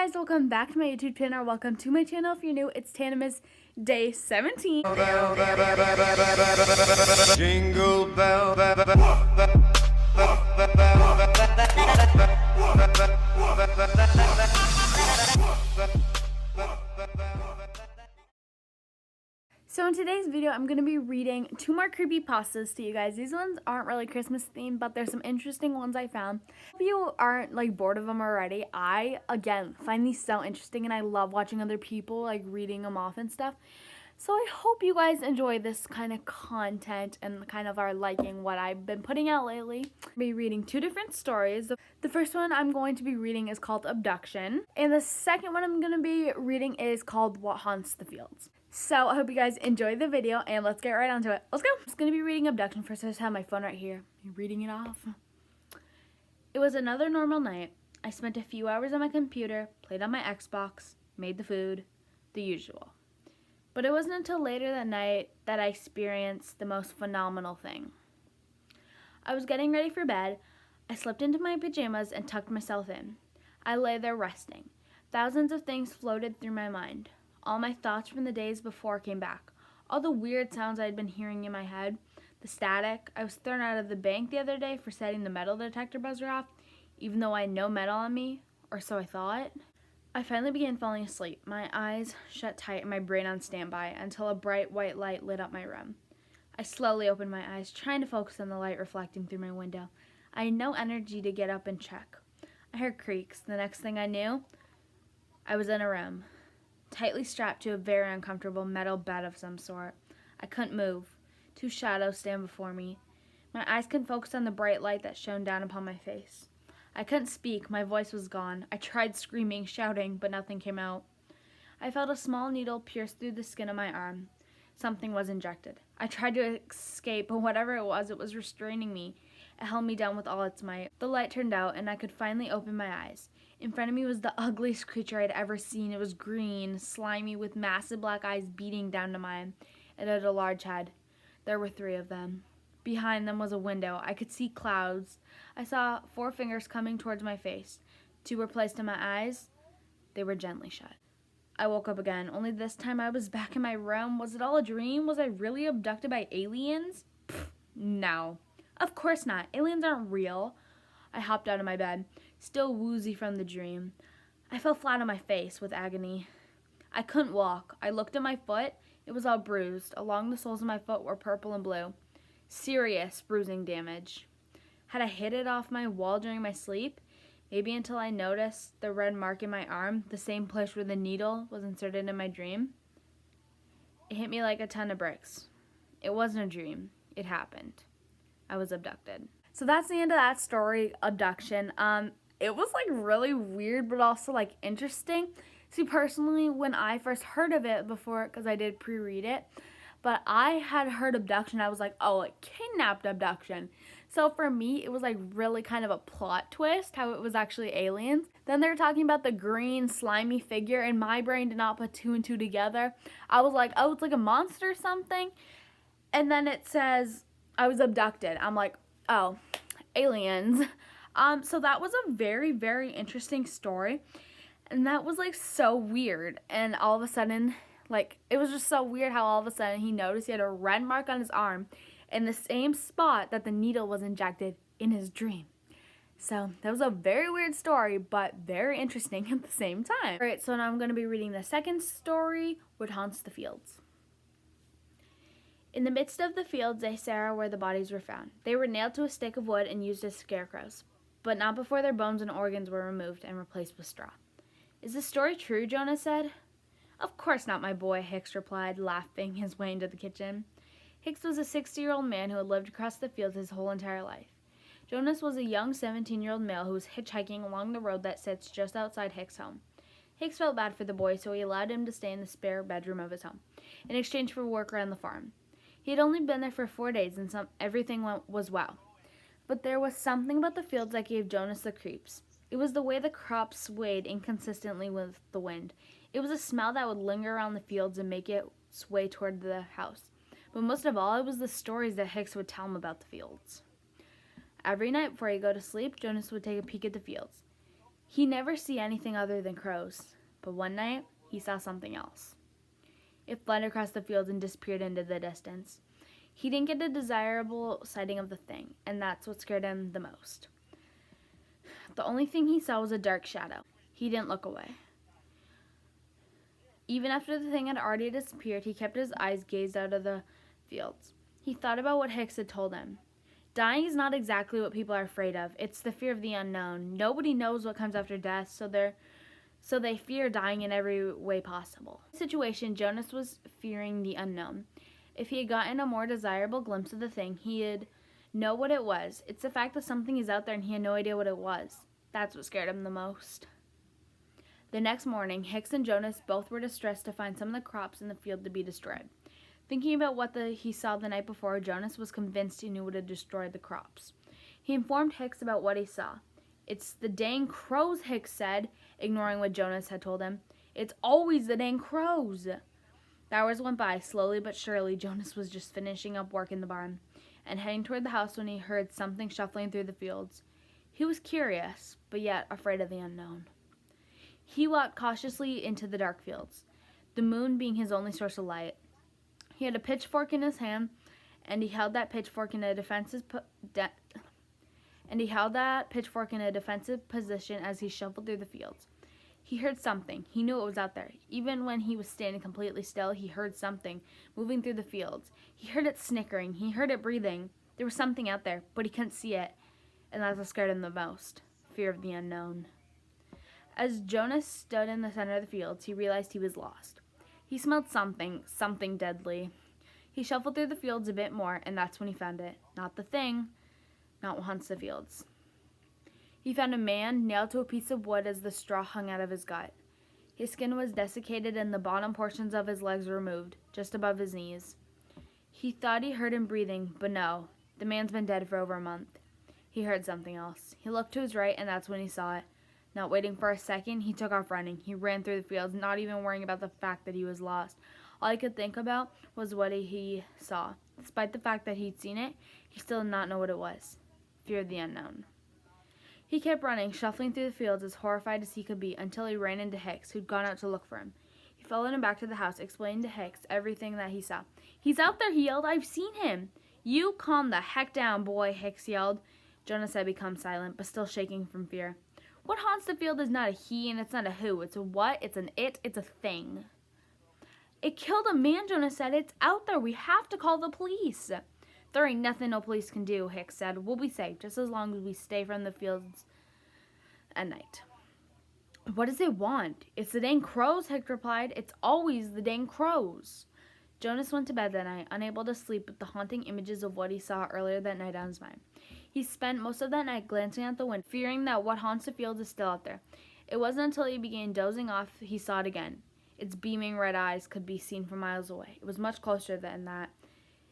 guys, welcome back to my YouTube channel. Welcome to my channel. If you're new, it's Tana-mas day 17. Jingle bell. So in today's video, I'm going to be reading 2 more creepypastas to you guys. These ones aren't really Christmas themed, but there's some interesting ones I found. If you aren't like bored of them already, I, again, find these so interesting and I love watching other people like reading them off and stuff. So I hope you guys enjoy this kind of content and kind of are liking what I've been putting out lately. I'll be reading 2 different stories. The first one I'm going to be reading is called Abduction, and the second one I'm going to be reading is called What Haunts the Fields. So I hope you guys enjoy the video, and let's get right onto it. Let's go! I'm just going to be reading Abduction first. I just have my phone right here. I'm reading it off. It was another normal night. I spent a few hours on my computer, played on my Xbox, made the food, the usual. But it wasn't until later that night that I experienced the most phenomenal thing. I was getting ready for bed. I slipped into my pajamas and tucked myself in. I lay there resting. Thousands of things floated through my mind. All my thoughts from the days before came back. All the weird sounds I had been hearing in my head. The static. I was thrown out of the bank the other day for setting the metal detector buzzer off, even though I had no metal on me, or so I thought. I finally began falling asleep, my eyes shut tight and my brain on standby until a bright white light lit up my room. I slowly opened my eyes, trying to focus on the light reflecting through my window. I had no energy to get up and check. I heard creaks. The next thing I knew, I was in a room, tightly strapped to a very uncomfortable metal bed of some sort. I couldn't move. 2 shadows stand before me. My eyes couldn't focus on the bright light that shone down upon my face. I couldn't speak. My voice was gone. I tried screaming, shouting, but nothing came out. I felt a small needle pierce through the skin of my arm. Something was injected. I tried to escape, but whatever it was restraining me. It held me down with all its might. The light turned out, and I could finally open my eyes. In front of me was the ugliest creature I'd ever seen. It was green, slimy, with massive black eyes beating down to mine. It had a large head. There were 3 of them. Behind them was a window. I could see clouds. I saw 4 fingers coming towards my face. 2 were placed in my eyes. They were gently shut. I woke up again, only this time I was back in my room. Was it all a dream? Was I really abducted by aliens? Pfft, no. Of course not. Aliens aren't real. I hopped out of my bed, still woozy from the dream. I fell flat on my face with agony. I couldn't walk. I looked at my foot. It was all bruised. Along the soles of my foot were purple and blue. Serious bruising damage. Had I hit it off my wall during my sleep? Maybe until I noticed the red mark in my arm, the same place where the needle was inserted in my dream. It hit me like a ton of bricks. It wasn't a dream. It happened. I was abducted. So that's the end of that story, Abduction. It was like really weird, but also like interesting. See, personally, when I first heard of it before, because I did pre-read it, but I had heard abduction, I was like, oh, like kidnapped abduction. So for me, it was like really kind of a plot twist, how it was actually aliens. Then they were talking about the green slimy figure, and my brain did not put 2 and 2 together. I was like, oh, it's like a monster or something. And then it says I was abducted. I'm like, oh, aliens. So that was a very, very interesting story. And that was like so weird. And all of a sudden, like, it was just so weird how all of a sudden he noticed he had a red mark on his arm in the same spot that the needle was injected in his dream. So that was a very weird story, but very interesting at the same time. Alright, so now I'm going to be reading the second story, What Haunts the Fields. In the midst of the fields lay Sarah where the bodies were found. They were nailed to a stick of wood and used as scarecrows, but not before their bones and organs were removed and replaced with straw. Is this story true? Jonas said. Of course not, my boy, Hicks replied, laughing his way into the kitchen. Hicks was a 60-year-old man who had lived across the fields his whole entire life. Jonas was a young 17-year-old male who was hitchhiking along the road that sits just outside Hicks' home. Hicks felt bad for the boy, so he allowed him to stay in the spare bedroom of his home, in exchange for work around the farm. He had only been there for 4 days, and everything was well. But there was something about the fields that gave Jonas the creeps. It was the way the crops swayed inconsistently with the wind. It was a smell that would linger around the fields and make it sway toward the house. But most of all, it was the stories that Hicks would tell him about the fields. Every night before he'd go to sleep, Jonas would take a peek at the fields. He never see anything other than crows, but one night he saw something else. It fled across the fields and disappeared into the distance. He didn't get a desirable sighting of the thing, and that's what scared him the most. The only thing he saw was a dark shadow. He didn't look away. Even after the thing had already disappeared, he kept his eyes gazed out of the fields. He thought about what Hicks had told him. Dying is not exactly what people are afraid of. It's the fear of the unknown. Nobody knows what comes after death, so they fear dying in every way possible. In this situation, Jonas was fearing the unknown. If he had gotten a more desirable glimpse of the thing, he'd know what it was. It's the fact that something is out there and he had no idea what it was. That's what scared him the most. The next morning, Hicks and Jonas both were distressed to find some of the crops in the field to be destroyed. Thinking about what he saw the night before, Jonas was convinced he knew what had destroyed the crops. He informed Hicks about what he saw. "It's the dang crows," Hicks said, ignoring what Jonas had told him. "It's always the dang crows." The hours went by. Slowly but surely, Jonas was just finishing up work in the barn and heading toward the house when he heard something shuffling through the fields. He was curious, but yet afraid of the unknown. He walked cautiously into the dark fields, the moon being his only source of light. He had a pitchfork in his hand, and he held that pitchfork in a defensive position as he shuffled through the fields. He heard something. He knew it was out there. Even when he was standing completely still, he heard something moving through the fields. He heard it snickering. He heard it breathing. There was something out there, but he couldn't see it, and that's what scared him the most: fear of the unknown. As Jonas stood in the center of the fields, he realized he was lost. He smelled something deadly. He shuffled through the fields a bit more, and that's when he found it. Not the thing, not what haunts the fields. He found a man nailed to a piece of wood as the straw hung out of his gut. His skin was desiccated and the bottom portions of his legs removed, just above his knees. He thought he heard him breathing, but no. The man's been dead for over a month. He heard something else. He looked to his right, and that's when he saw it. Not waiting for a second, he took off running. He ran through the fields, not even worrying about the fact that he was lost. All he could think about was what he saw. Despite the fact that he'd seen it, he still did not know what it was. Fear of the unknown. He kept running, shuffling through the fields as horrified as he could be, until he ran into Hicks, who'd gone out to look for him. He followed him back to the house, explaining to Hicks everything that he saw. "He's out there," he yelled. "I've seen him." "You calm the heck down, boy," Hicks yelled. Jonas had become silent, but still shaking from fear. What haunts the field is not a he and it's not a who. It's a what, it's an it, it's a thing. "It killed a man," Jonas said. "It's out there. We have to call the police." "There ain't nothing no police can do," Hicks said. "We'll be safe just as long as we stay from the fields at night." "What does it want?" "It's the dang crows," Hicks replied. "It's always the dang crows." Jonas went to bed that night, unable to sleep with the haunting images of what he saw earlier that night on his mind. He spent most of that night glancing out the window, fearing that what haunts the fields is still out there. It wasn't until he began dozing off he saw it again. Its beaming red eyes could be seen from miles away. It was much closer than that.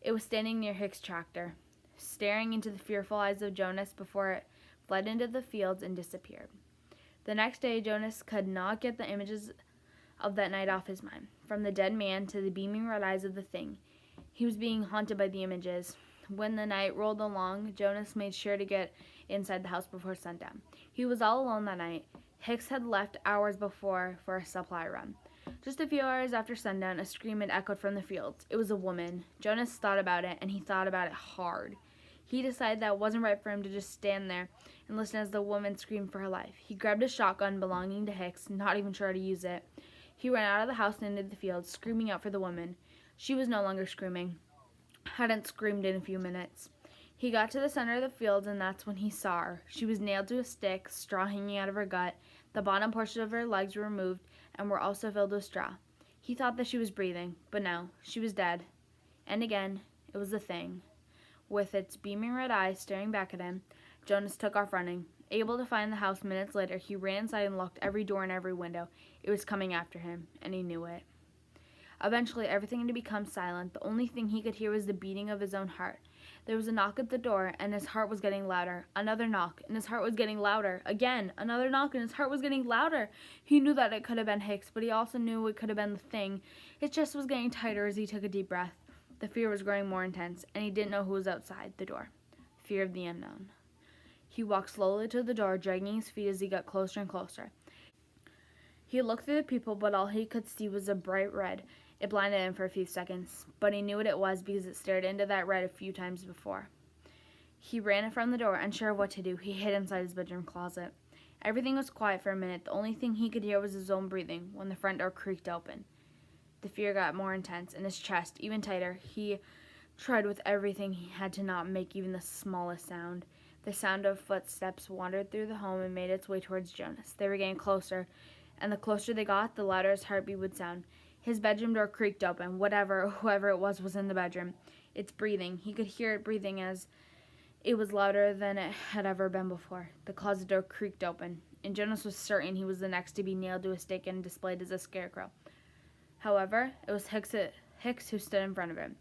It was standing near Hicks' tractor, staring into the fearful eyes of Jonas before it fled into the fields and disappeared. The next day, Jonas could not get the images of that night off his mind. From the dead man to the beaming red eyes of the thing, he was being haunted by the images. When the night rolled along, Jonas made sure to get inside the house before sundown. He was all alone that night. Hicks had left hours before for a supply run. Just a few hours after sundown, a scream had echoed from the fields. It was a woman. Jonas thought about it, and he thought about it hard. He decided that it wasn't right for him to just stand there and listen as the woman screamed for her life. He grabbed a shotgun belonging to Hicks, not even sure how to use it. He ran out of the house and into the fields, screaming out for the woman. She was no longer screaming. Hadn't screamed in a few minutes. He got to the center of the field, and that's when he saw her. She was nailed to a stick, straw hanging out of her gut. The bottom portion of her legs were removed and were also filled with straw. He thought that she was breathing, but no, she was dead. And again, it was the thing. With its beaming red eyes staring back at him, Jonas took off running. Able to find the house minutes later, he ran inside and locked every door and every window. It was coming after him, and he knew it. Eventually, everything had become silent. The only thing he could hear was the beating of his own heart. There was a knock at the door, and his heart was getting louder. Another knock, and his heart was getting louder. Again, another knock, and his heart was getting louder. He knew that it could have been Hicks, but he also knew it could have been the thing. His chest was getting tighter as he took a deep breath. The fear was growing more intense, and he didn't know who was outside the door. Fear of the unknown. He walked slowly to the door, dragging his feet as he got closer and closer. He looked through the people, but all he could see was a bright red. It blinded him for a few seconds, but he knew what it was because it stared into that red a few times before. He ran from the door, unsure of what to do. He hid inside his bedroom closet. Everything was quiet for a minute. The only thing he could hear was his own breathing when the front door creaked open. The fear got more intense, in his chest, even tighter. He tried with everything he had to not make even the smallest sound. The sound of footsteps wandered through the home and made its way towards Jonas. They were getting closer, and the closer they got, the louder his heartbeat would sound. His bedroom door creaked open. Whoever it was in the bedroom. It's breathing. He could hear it breathing as it was louder than it had ever been before. The closet door creaked open, and Jonas was certain he was the next to be nailed to a stake and displayed as a scarecrow. However, it was Hicks who stood in front of him.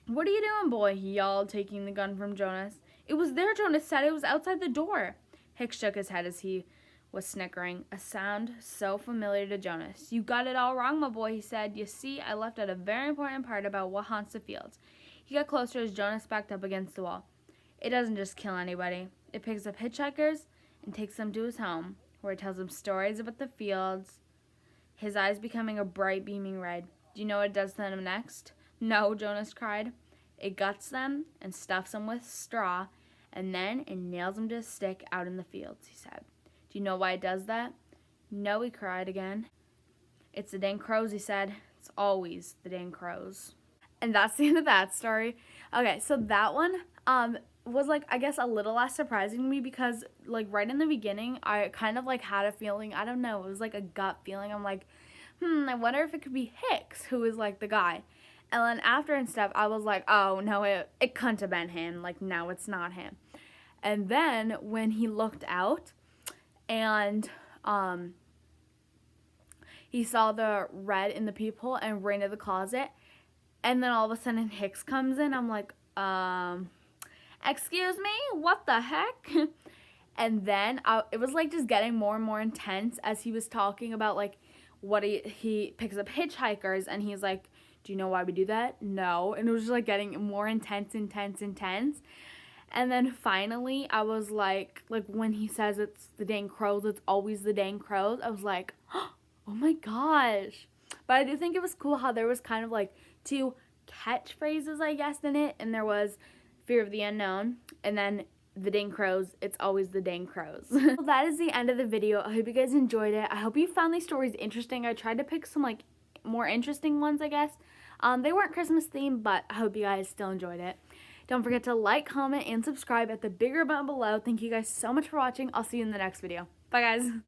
"What are you doing, boy?" he yelled, taking the gun from Jonas. "It was there," Jonas said. "It was outside the door." Hicks shook his head as he was snickering, a sound so familiar to Jonas. "You got it all wrong, my boy," he said. "You see, I left out a very important part about what haunts the fields." He got closer as Jonas backed up against the wall. "It doesn't just kill anybody. It picks up hitchhikers and takes them to his home, where it tells them stories about the fields." His eyes becoming a bright, beaming red. "Do you know what it does to them next?" "No," Jonas cried. "It guts them and stuffs them with straw, and then it nails them to a stick out in the fields," he said. "Do you know why it does that?" "No," he cried again. "It's the dang crows," he said. "It's always the dang crows." And that's the end of that story. Okay, so that one was like, I guess, a little less surprising to me because like right in the beginning I kind of like had a feeling, I don't know, it was like a gut feeling. I'm like, I wonder if it could be Hicks who is like the guy. And then after and stuff, I was like, oh no, it couldn't have been him. Like, no, it's not him. And then when he looked out and he saw the red in the people and ran to the closet, and then all of a sudden Hicks comes in, I'm like, excuse me, what the heck? And then it was like just getting more and more intense as he was talking about like what he picks up hitchhikers, and he's like, "Do you know why we do that?" "No." And it was just like getting more intense. And then finally I was like when he says it's the dang crows, it's always the dang crows, I was like, oh my gosh. But I do think it was cool how there was kind of like two catchphrases, I guess, in it, and there was fear of the unknown, and then the dang crows, it's always the dang crows. Well, that is the end of the video. I hope you guys enjoyed it. I hope you found these stories interesting. I tried to pick some like more interesting ones, I guess. They weren't Christmas themed, but I hope you guys still enjoyed it. Don't forget to like, comment, and subscribe at the bigger button below. Thank you guys so much for watching. I'll see you in the next video. Bye, guys.